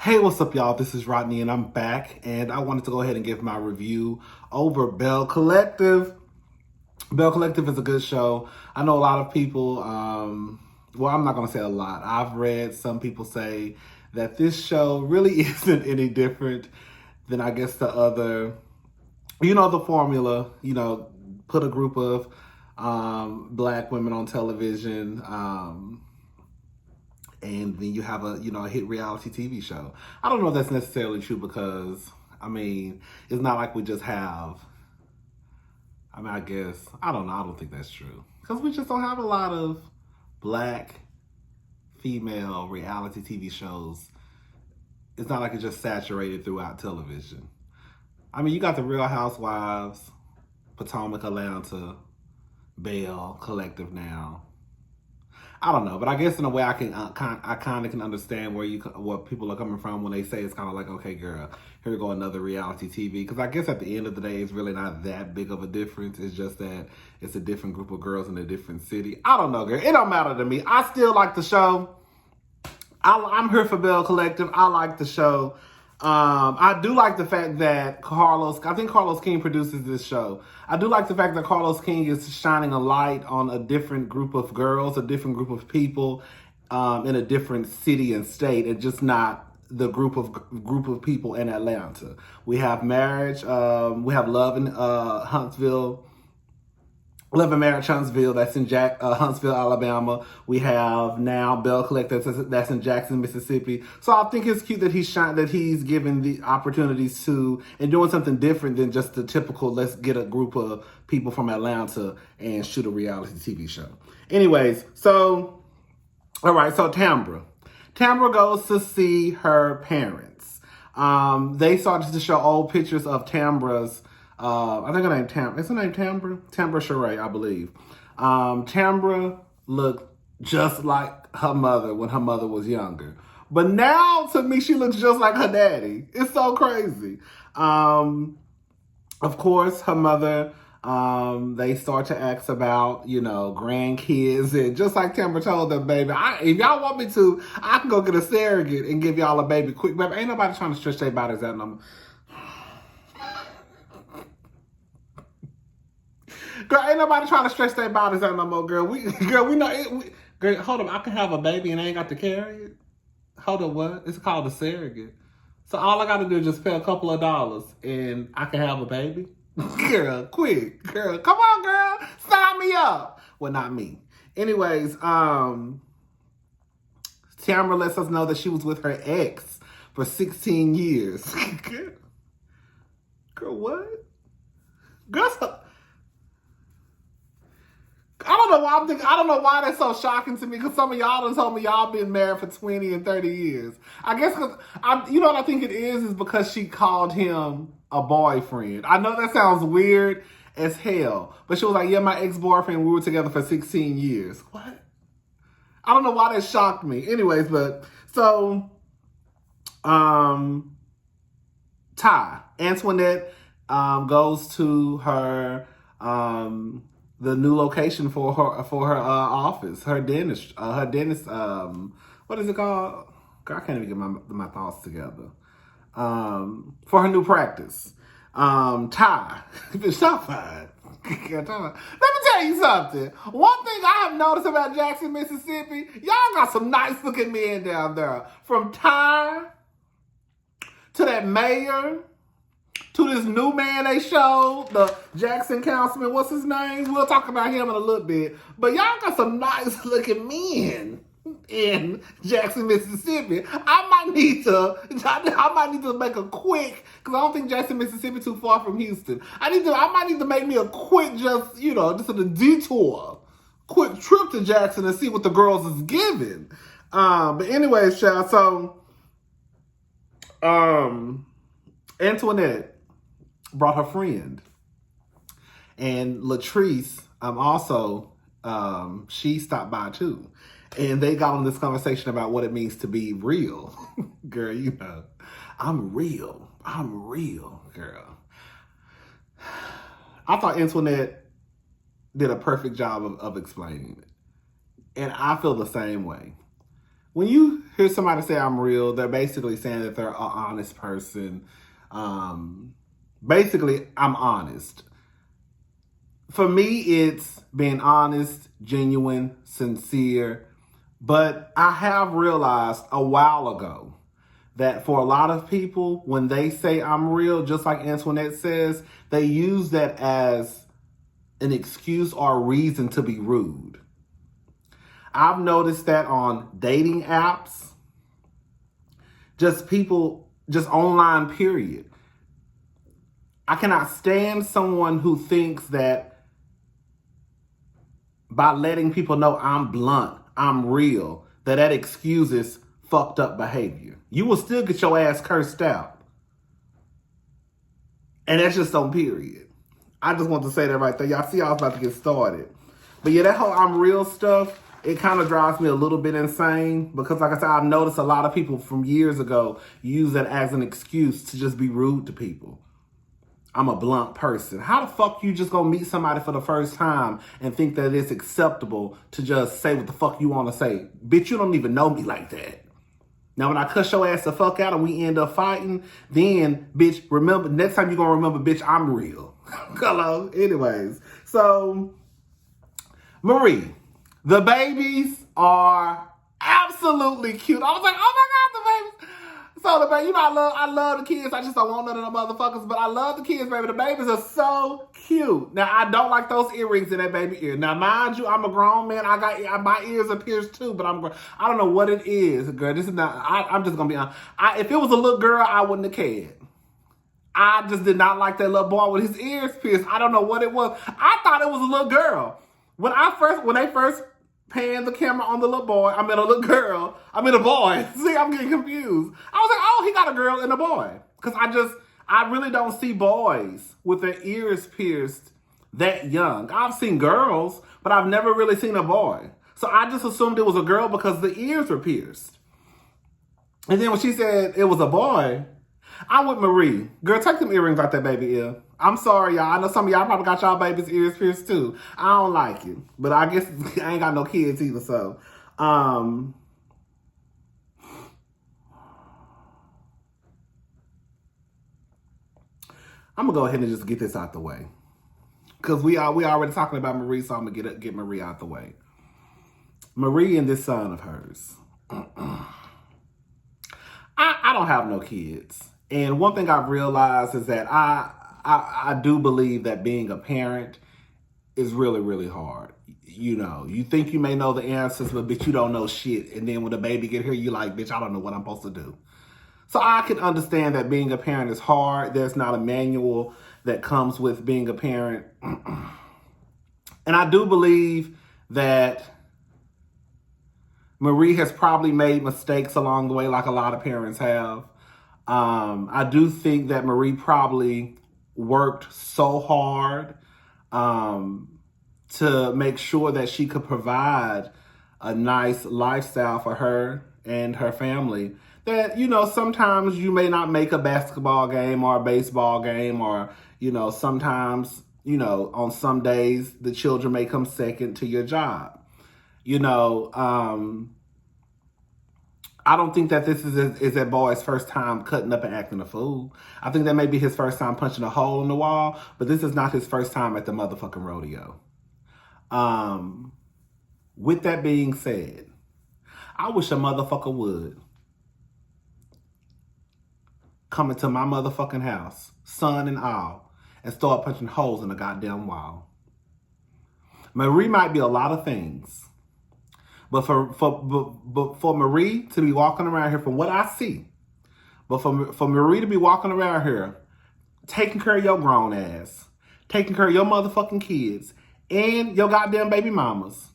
Hey, what's up, y'all? This is Rodney, and I'm back, and I wanted to go ahead and give my review over Belle Collective. Belle Collective is a good show. I know a lot of people, well, I'm not going to say a lot. I've read some people say that this show really isn't any different than, I guess, the other, the formula, put a group of black women on television, and then you have a hit reality TV show. I don't know if that's necessarily true because it's not like we just have. I guess I don't know. I don't think that's true because we just don't have a lot of black female reality TV shows. It's not like it's just saturated throughout television. You got the Real Housewives, Potomac, Atlanta, Belle Collective now. I don't know, but I guess in a way I kind of can understand what people are coming from when they say it's kind of like, okay, girl, here we go, another reality TV. Because I guess at the end of the day, it's really not that big of a difference. It's just that it's a different group of girls in a different city. I don't know, girl. It don't matter to me. I still like the show. I'm here for Belle Collective. I like the show. I do like the fact that I think Carlos King produces this show. I do like the fact that Carlos King is shining a light on a different group of girls, a different group of people, in a different city and state, and just not the group of people in Atlanta. We have Marriage, we have Love in Huntsville. Love and Marriage Huntsville, that's in Huntsville, Alabama. We have now Belle Collective, that's in Jackson, Mississippi. So I think it's cute that he's given the opportunities to and doing something different than just the typical let's get a group of people from Atlanta and shoot a reality TV show. Anyways, all right, so Tambra. Tambra goes to see her parents. They started to show old pictures of Tambra's. I think her name Tambra. Is her name Tambra? Tambra Sheree, I believe. Tambra looked just like her mother when her mother was younger. But now, to me, she looks just like her daddy. It's so crazy. Of course, her mother, they start to ask about, grandkids. And just like Tambra told them, baby, if y'all want me to, I can go get a surrogate and give y'all a baby quick. Baby, ain't nobody trying to stretch their bodies out no. Girl, ain't nobody trying to stretch their bodies out no more, girl. We know it. Girl, hold up, I can have a baby and I ain't got to carry it. Hold up, what? It's called a surrogate. So all I got to do is just pay a couple of dollars and I can have a baby. Girl, quick, girl, come on, girl, sign me up. Well, not me. Anyways, Tamara lets us know that she was with her ex for 16 years. Girl, what? Girl. I don't know why that's so shocking to me because some of y'all done told me y'all been married for 20 and 30 years. I guess because, you know what I think it is because she called him a boyfriend. I know that sounds weird as hell, but she was like, yeah, my ex-boyfriend, we were together for 16 years. What? I don't know why that shocked me. Anyways, but, so, Antoinette, goes to her, the new location for her office, her dentist, what is it called? God, I can't even get my thoughts together. For her new practice. Ty, stop fine. Let me tell you something. One thing I have noticed about Jackson, Mississippi, y'all got some nice looking men down there. From Ty to that mayor, to this new man they showed, the Jackson councilman, what's his name? We'll talk about him in a little bit. But y'all got some nice looking men in Jackson, Mississippi. I might need to make a quick, because I don't think Jackson, Mississippi too far from Houston. I might need to make me a quick, just a detour, quick trip to Jackson and see what the girls is giving. But anyways, child, so Antoinette brought her friend. And Latrice, also, she stopped by too. And they got on this conversation about what it means to be real. Girl, I'm real. I'm real, girl. I thought Antoinette did a perfect job of explaining it. And I feel the same way. when you hear somebody say I'm real, they're basically saying that they're an honest person. Basically, I'm honest. For me, it's being honest, genuine, sincere. But I have realized a while ago that for a lot of people, when they say I'm real, just like Antoinette says, they use that as an excuse or a reason to be rude. I've noticed that on dating apps, just people, just online, period. I cannot stand someone who thinks that by letting people know I'm blunt, I'm real, that excuses fucked up behavior. You will still get your ass cursed out. And that's just on period. I just want to say that right there. Y'all see I was about to get started. But yeah, that whole I'm real stuff, it kind of drives me a little bit insane because, like I said, I've noticed a lot of people from years ago use that as an excuse to just be rude to people. I'm a blunt person. How the fuck you just gonna meet somebody for the first time and think that it's acceptable to just say what the fuck you want to say? Bitch, you don't even know me like that. Now, when I cuss your ass the fuck out and we end up fighting, then, bitch, remember, next time you're gonna remember, bitch, I'm real. Hello? Anyways, so, Marie, the babies are absolutely cute. I was like, oh my God, the babies. So the baby, you know, I love the kids. I just don't want none of them motherfuckers, but I love the kids, baby. The babies are so cute. Now, I don't like those earrings in that baby ear. Now, mind you, I'm a grown man. My ears are pierced too, but I don't know what it is, girl. This is not, I'm just gonna be honest. If it was a little girl, I wouldn't have cared. I just did not like that little boy with his ears pierced. I don't know what it was. I thought it was a little girl. When they first panned the camera on the little boy, I meant a little girl, I meant a boy. See, I'm getting confused. I was like, oh, he got a girl and a boy. Because I really don't see boys with their ears pierced that young. I've seen girls, but I've never really seen a boy. So I just assumed it was a girl because the ears were pierced. And then when she said it was a boy, I'm with Marie. Girl, take them earrings out that baby ear. I'm sorry, y'all. I know some of y'all probably got y'all baby's ears pierced too. I don't like it. But I guess I ain't got no kids either, so. I'm going to go ahead and just get this out the way. Because we already talking about Marie, so I'm going to get Marie out the way. Marie and this son of hers. I don't have no kids. And one thing I've realized is that I do believe that being a parent is really, really hard. You know, you think you may know the answers, but bitch, you don't know shit. And then when the baby get here, you like, bitch, I don't know what I'm supposed to do. So I can understand that being a parent is hard. There's not a manual that comes with being a parent. And I do believe that Marie has probably made mistakes along the way, like a lot of parents have. I do think that Marie probably worked so hard to make sure that she could provide a nice lifestyle for her and her family. That, you know, sometimes you may not make a basketball game or a baseball game, or, you know, sometimes, you know, on some days the children may come second to your job. You know, I don't think that this is that boy's first time cutting up and acting a fool. I think that may be his first time punching a hole in the wall, but this is not his first time at the motherfucking rodeo. With that being said, I wish a motherfucker would come into my motherfucking house, son and all, and start punching holes in the goddamn wall. Marie might be a lot of things. But for Marie to be walking around here, from what I see, but for Marie to be walking around here, taking care of your grown ass, taking care of your motherfucking kids, and your goddamn baby mamas,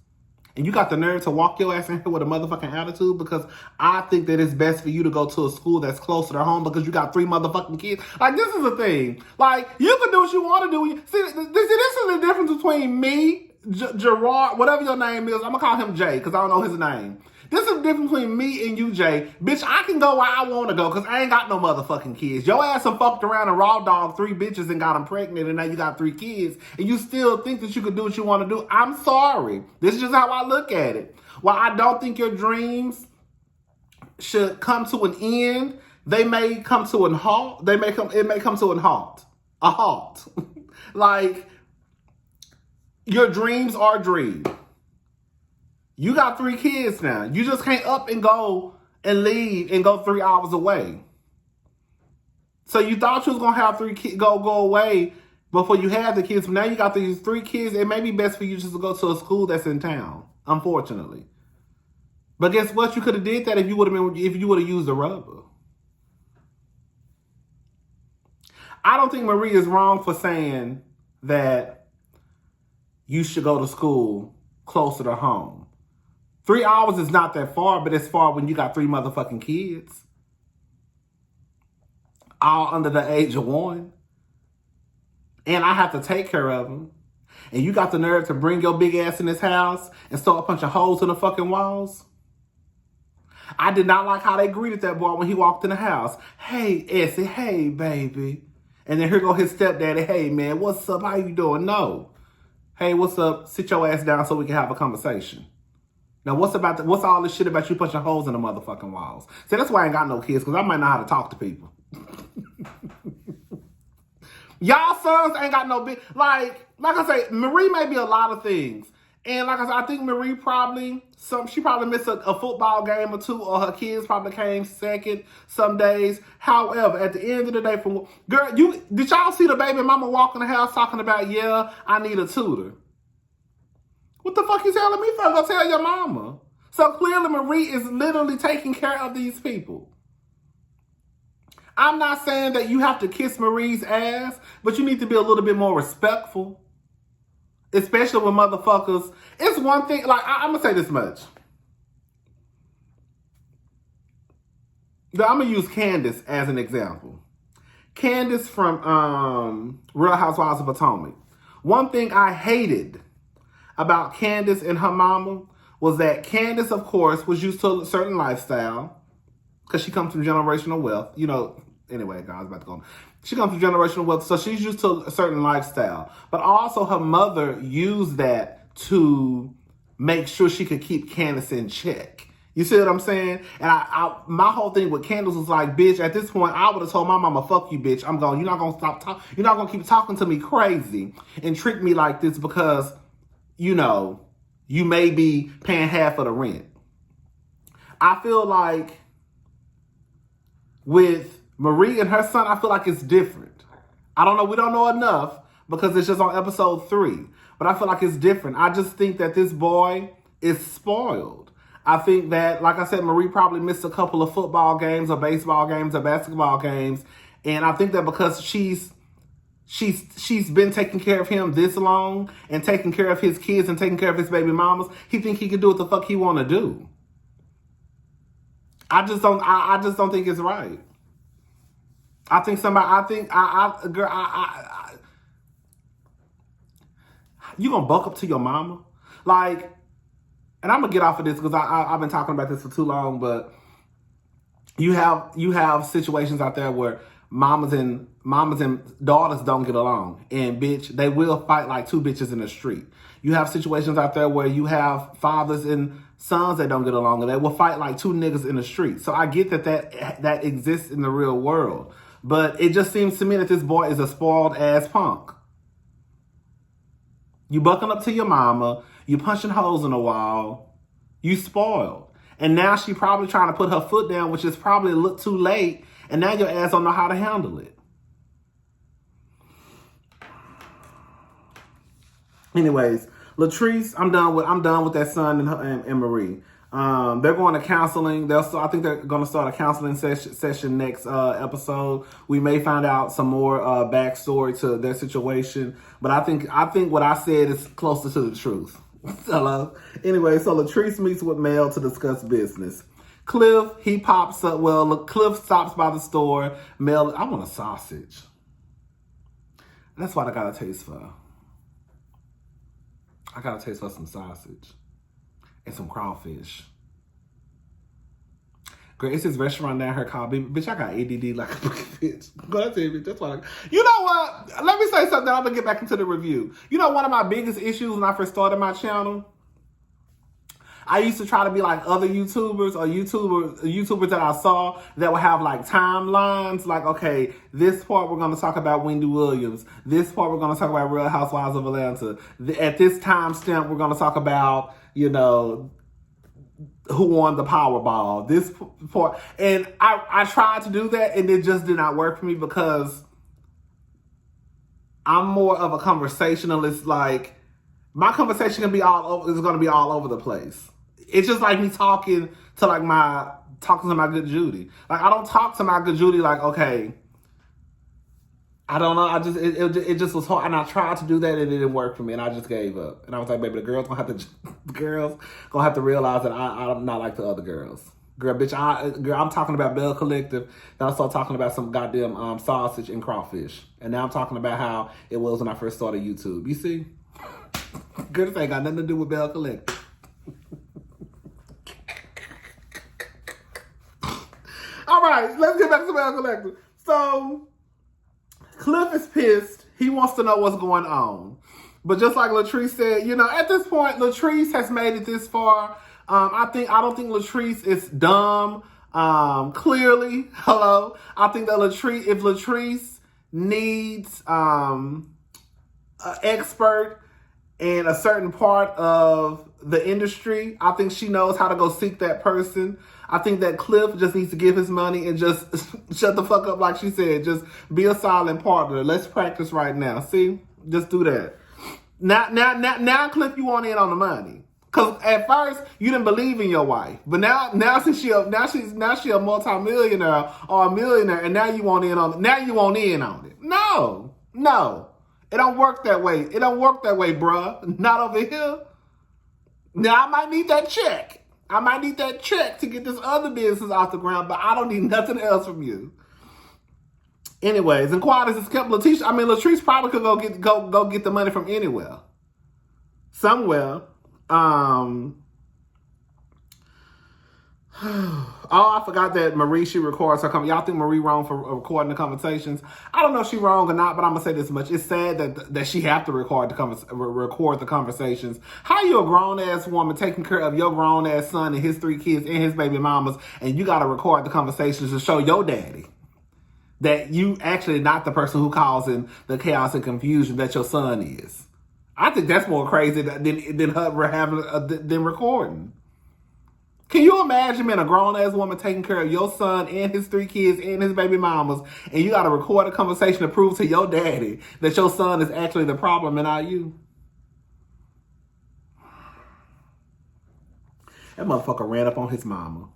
and you got the nerve to walk your ass in here with a motherfucking attitude, because I think that it's best for you to go to a school that's closer to home because you got 3 motherfucking kids. Like, this is the thing. Like, you can do what you want to do. See, this is the difference between me, Gerard, whatever your name is. I'm going to call him Jay because I don't know his name. This is the difference between me and you, Jay. Bitch, I can go where I want to go because I ain't got no motherfucking kids. Your ass done fucked around and raw dog 3 bitches and got them pregnant, and now you got 3 kids, and you still think that you could do what you want to do. I'm sorry. This is just how I look at it. While I don't think your dreams should come to an end, they may come to an halt. It may come to an halt. A halt. Like, your dreams are dreams. You got 3 kids now. You just can't up and go and leave and go 3 hours away. So you thought you was gonna have 3 kids go away before you had the kids, but now you got these 3 kids. It may be best for you just to go to a school that's in town, unfortunately. But guess what? You could have did that if you would have used the rubber. I don't think Marie is wrong for saying that you should go to school closer to home. 3 hours is not that far, but it's far when you got 3 motherfucking kids. All under the age of 1. And I have to take care of them. And you got the nerve to bring your big ass in this house and start punching holes in the fucking walls? I did not like how they greeted that boy when he walked in the house. Hey, Essie, hey, baby. And then here go his stepdaddy. Hey, man, what's up? How you doing? No. Hey, what's up? Sit your ass down so we can have a conversation. Now, what's all this shit about you punching holes in the motherfucking walls? See, that's why I ain't got no kids, because I might know how to talk to people. Y'all sons ain't got no big... Like I say, Marie may be a lot of things. And like I said, I think Marie she probably missed a football game or 2, or her kids probably came second some days. However, at the end of the day, did y'all see the baby mama walk in the house talking about, yeah, I need a tutor? What the fuck you telling me for? Go tell your mama. So clearly Marie is literally taking care of these people. I'm not saying that you have to kiss Marie's ass, but you need to be a little bit more respectful. Especially when motherfuckers... It's one thing... Like, I'm going to say this much. I'm going to use Candace as an example. Candace from Real Housewives of Potomac. One thing I hated about Candace and her mama was that Candace, of course, was used to a certain lifestyle because she comes from generational wealth. You know, anyway, guys, about to go on. She comes from generational wealth, so she's used to a certain lifestyle. But also her mother used that to make sure she could keep Candace in check. You see what I'm saying? And my whole thing with Candace was like, bitch, at this point, I would have told my mama, fuck you, bitch. I'm going, you're not going to stop talking. You're not going to keep talking to me crazy and treat me like this because, you know, you may be paying half of the rent. I feel like with Marie and her son, I feel like it's different. I don't know. We don't know enough because it's just on episode 3. But I feel like it's different. I just think that this boy is spoiled. I think that, like I said, Marie probably missed a couple of football games or baseball games or basketball games. And I think that because she's been taking care of him this long and taking care of his kids and taking care of his baby mamas, he think he can do what the fuck he want to do. I just don't think it's right. You gonna buck up to your mama? Like, and I'm gonna get off of this because I've been talking about this for too long, but you have situations out there where mamas and daughters don't get along, and bitch, they will fight like 2 bitches in the street. You have situations out there where you have fathers and sons that don't get along, and they will fight like 2 niggas in the street. So I get that exists in the real world, but it just seems to me that this boy is a spoiled ass punk. You bucking up to your mama, you punching holes in the wall, you spoiled. And now she probably trying to put her foot down, which is probably a little too late, and now your ass don't know how to handle it. Anyways, Latrice, I'm done with that son and Marie. They're going to counseling. I think they're going to start a counseling session next episode. We may find out some more backstory to their situation, but I think what I said is closer to the truth. Hello. Anyway, so Latrice meets with Mel to discuss business. Cliff, he pops up. Well, Cliff stops by the store. Mel, I want a sausage. That's what I got a taste for. I got a taste for some sausage and some crawfish. Girl, it's this restaurant down here called, bitch, I got ADD like a bitch. Go ahead, bitch. That's why. You know what? Let me say something. I'm going to get back into the review. You know, one of my biggest issues when I first started my channel, I used to try to be like other YouTubers or YouTubers that I saw that would have like timelines. Like, okay, this part we're going to talk about Wendy Williams. This part we're going to talk about Real Housewives of Atlanta. At this timestamp, we're going to talk about, you know, who won the Powerball. This part. And I tried to do that and it just did not work for me because I'm more of a conversationalist. Like, my conversation is going to be all over the place. It's just like me talking to my good Judy. Like, I don't talk to my good Judy like, okay, I don't know. It just was hard, and I tried to do that, and it didn't work for me, and I just gave up. And I was like, baby, the girls gonna have to realize that I'm not like the other girls. Girl, bitch, I'm talking about Bell Collective. Then I started talking about some goddamn sausage and crawfish, and now I'm talking about how it was when I first started YouTube. You see, girl, this ain't got nothing to do with Bell Collective. All right, let's get back to Bell Collective. So Cliff is pissed. He wants to know what's going on. But just like Latrice said, you know, at this point, Latrice has made it this far. I don't think Latrice is dumb. Clearly, hello. I think that if Latrice needs an expert in a certain part of the industry, I think she knows how to go seek that person. I think that Cliff just needs to give his money and just shut the fuck up, like she said. Just be a silent partner. Let's practice right now. See? Just do that. Now, Cliff, you want in on the money. Cause at first you didn't believe in your wife, but now she's a multimillionaire or a millionaire, and now you want in on it. No, it don't work that way. It don't work that way, bruh. Not over here. Now I might need that check. To get this other business off the ground, but I don't need nothing else from you. Anyways, and quiet as it's kept, Latrice probably could go get the money from anywhere, somewhere. Oh, I forgot that Marie, she records her conversations. Y'all think Marie wrong for recording the conversations? I don't know if she wrong or not, but I'm gonna say this much: it's sad that she have to record the conversations. How you a grown ass woman taking care of your grown ass son and his 3 kids and his baby mamas, and you gotta record the conversations to show your daddy that you actually not the person who causing the chaos and confusion that your son is? I think that's more crazy than her having than recording. Can you imagine being a grown-ass woman taking care of your son and his 3 kids and his baby mamas, and you got to record a conversation to prove to your daddy that your son is actually the problem and not you? That motherfucker ran up on his mama.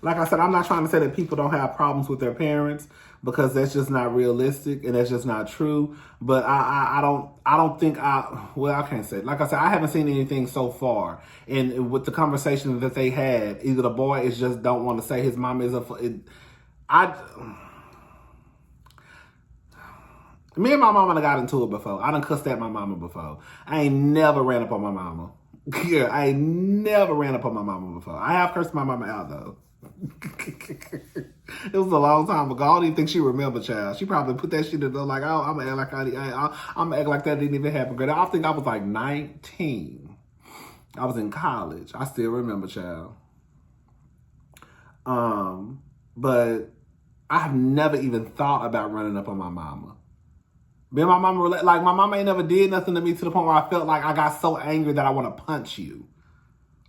Like I said, I'm not trying to say that people don't have problems with their parents, because that's just not realistic and that's just not true. But I don't think I can't say. Like I said, I haven't seen anything so far. And with the conversation that they had, either the boy is just don't want to say his mom is me and my mama got into it before. I done cussed at my mama before. I ain't never ran up on my mama. Yeah, I ain't never ran up on my mama before. I have cursed my mama out though. It was a long time ago. I don't even think she remember, child. She probably put that shit in there like, oh, I'm gonna act like that didn't even happen. Girl, I think I was like 19. I was in college. I still remember, child. But I've never even thought about running up on my mama. Me and my mama, like, my mama ain't never did nothing to me to the point where I felt like I got so angry that I want to punch you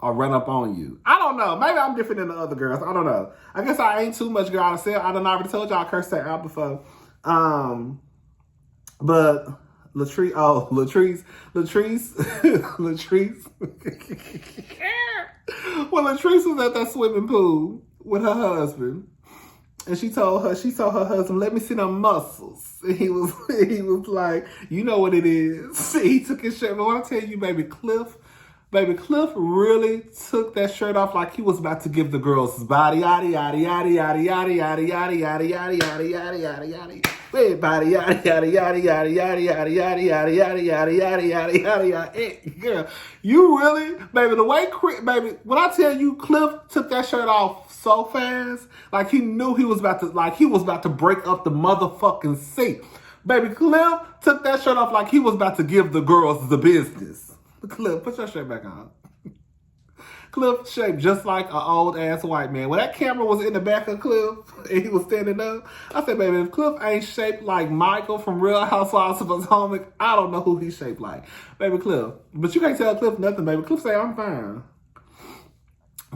or run up on you. I don't know. Maybe I'm different than the other girls. I don't know. I guess I ain't too much girl. I done already told y'all I cursed that out before. But Latrice. When Latrice was at that swimming pool with her husband, and she told her husband, let me see them muscles. And he was like, you know what it is. He took his shirt. But when I tell you, baby Cliff really took that shirt off like he was about to give the girls body yada yada yada yada yada yada yada yada yada yada yada yada yada. Wait, body yada yada yada yada yada yada yada yada yada yada yada yada yada yada. Girl, you really, baby, the way baby, when I tell you Cliff took that shirt off so fast, like he knew he was about to break up the motherfucking seat. Baby, Cliff took that shirt off like he was about to give the girls the business. Cliff, put your shirt back on. Cliff shaped just like an old ass white man. When that camera was in the back of Cliff and he was standing up, I said, baby, if Cliff ain't shaped like Michael from Real Housewives of Potomac, I don't know who he's shaped like. Baby Cliff. But you can't tell Cliff nothing, baby. Cliff say, I'm fine.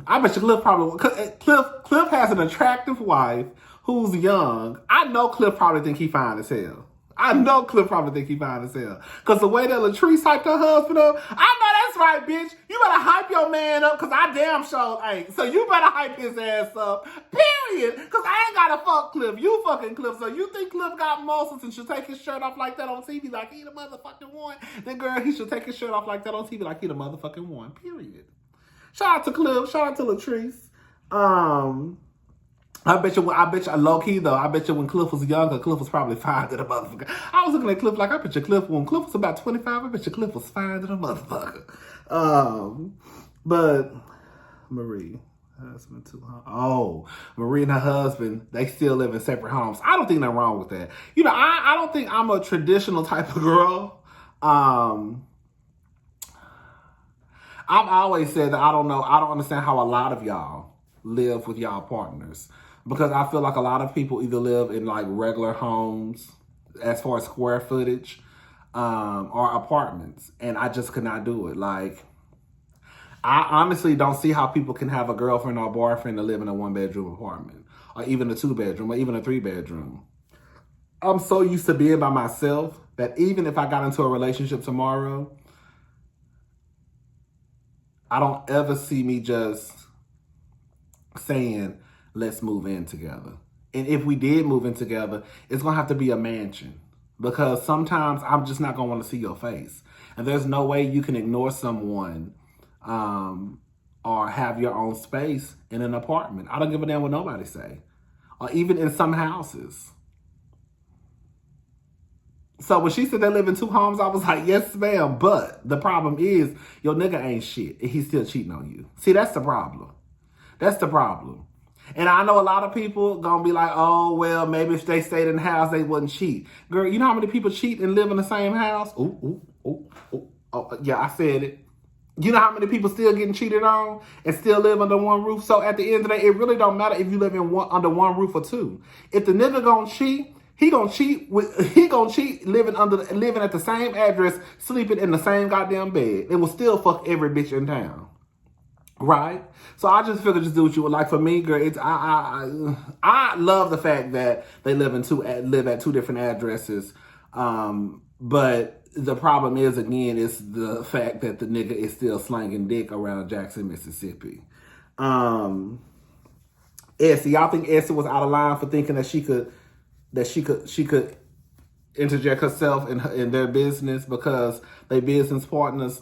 I bet you Cliff probably, Cliff has an attractive wife who's young. I know Cliff probably think he fine as hell. I know Cliff probably think he fine as hell. Because the way that Latrice hyped her husband up, I know that's right, bitch. You better hype your man up because I damn sure ain't. So you better hype his ass up, period. Because I ain't got to fuck Cliff. You fucking Cliff. So you think Cliff got muscles and should take his shirt off like that on TV like he the motherfucking one? Then girl, he should take his shirt off like that on TV like he the motherfucking one, period. Shout out to Cliff. Shout out to Latrice. I bet you, low key though, I bet you when Cliff was younger, Cliff was probably fine to the motherfucker. I was looking at Cliff like, I bet you Cliff, when Cliff was about 25, I bet you Cliff was fine to the motherfucker. But Marie, husband too, huh? Oh, Marie and her husband, they still live in separate homes. I don't think nothing wrong with that. You know, I don't think I'm a traditional type of girl. I've always said that I don't understand how a lot of y'all live with y'all partners. Because I feel like a lot of people either live in like regular homes as far as square footage or apartments. And I just could not do it. Like, I honestly don't see how people can have a girlfriend or boyfriend to live in a 1-bedroom apartment. Or even a 2-bedroom or even a 3-bedroom. I'm so used to being by myself that even if I got into a relationship tomorrow, I don't ever see me just saying, let's move in together. And if we did move in together, it's going to have to be a mansion. Because sometimes I'm just not going to want to see your face. And there's no way you can ignore someone or have your own space in an apartment. I don't give a damn what nobody say. Or even in some houses. So when she said they live in 2 homes, I was like, yes, ma'am. But the problem is, your nigga ain't shit. And he's still cheating on you. See, that's the problem. That's the problem. And I know a lot of people gonna be like, oh, well, maybe if they stayed in the house, they wouldn't cheat. Girl, you know how many people cheat and live in the same house? Oh, yeah, I said it. You know how many people still getting cheated on and still live under one roof? So at the end of the day, it really don't matter if you live in under one roof or 2. If the nigga gonna cheat, he gonna cheat living at the same address, sleeping in the same goddamn bed. It will still fuck every bitch in town. Right? So I just figured just do what you would like. For me, girl, I love the fact that they live at 2 different addresses. But the problem is, again, it's the fact that the nigga is still slanging dick around Jackson, Mississippi. Essie, y'all think Essie was out of line for thinking that she could interject herself in their business because they business partners?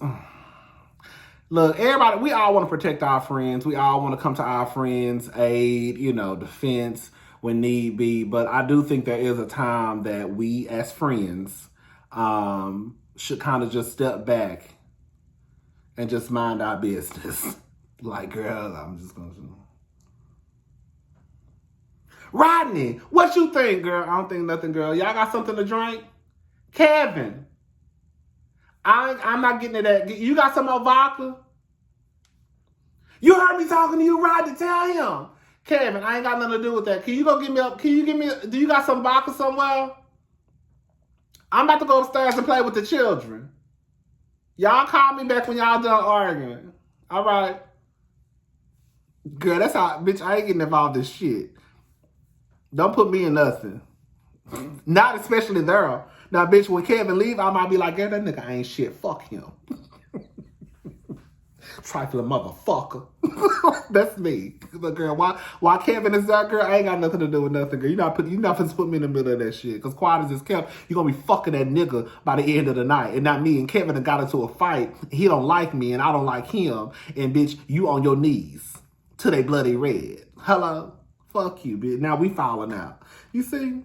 Look, everybody, we all want to protect our friends. We all want to come to our friends' aid, defense when need be. But I do think there is a time that we as friends should kind of just step back and just mind our business. Like, girl, I'm just going to... Rodney, what you think, girl? I don't think nothing, girl. Y'all got something to drink? Kevin, I'm not getting to that. You got some more vodka? You heard me talking to you, Rodney. Tell him. Kevin, I ain't got nothing to do with that. Can you go get me up? Do you got some vodka somewhere? I'm about to go upstairs and play with the children. Y'all call me back when y'all done arguing. All right. Girl, that's how, bitch, I ain't getting involved in shit. Don't put me in nothing. Not especially there. Now, bitch, when Kevin leave, I might be like, girl, that nigga ain't shit. Fuck him. Trifling motherfucker. That's me. But girl, why Kevin is that, girl? I ain't got nothing to do with nothing, girl. You're not supposed to put me in the middle of that shit. Because quiet as it's kept, you're going to be fucking that nigga by the end of the night. And not me and Kevin have got into a fight. He don't like me and I don't like him. And bitch, you on your knees till they bloody red. Hello? Fuck you, bitch. Now we falling out. You see?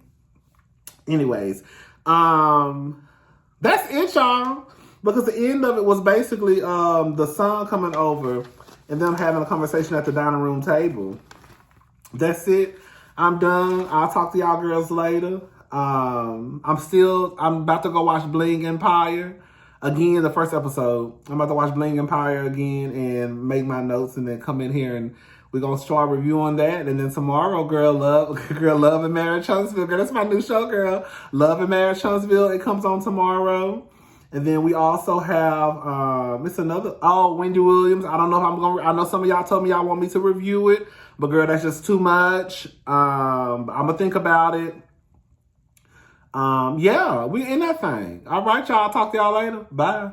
Anyways, that's it, y'all. Because the end of it was basically the son coming over and them having a conversation at the dining room table. That's it. I'm done. I'll talk to y'all girls later. I'm about to go watch Bling Empire. again, the first episode. I'm about to watch Bling Empire again and make my notes and then come in here and we're going to start reviewing that. And then tomorrow, Love and Marriage Huntsville. Girl, that's my new show, girl. Love and Marriage Huntsville. It comes on tomorrow. And then we also have, it's another, Wendy Williams. I don't know if I know some of y'all told me y'all want me to review it. But girl, that's just too much. I'm going to think about it. Yeah, we in that thing. All right, y'all. Talk to y'all later. Bye.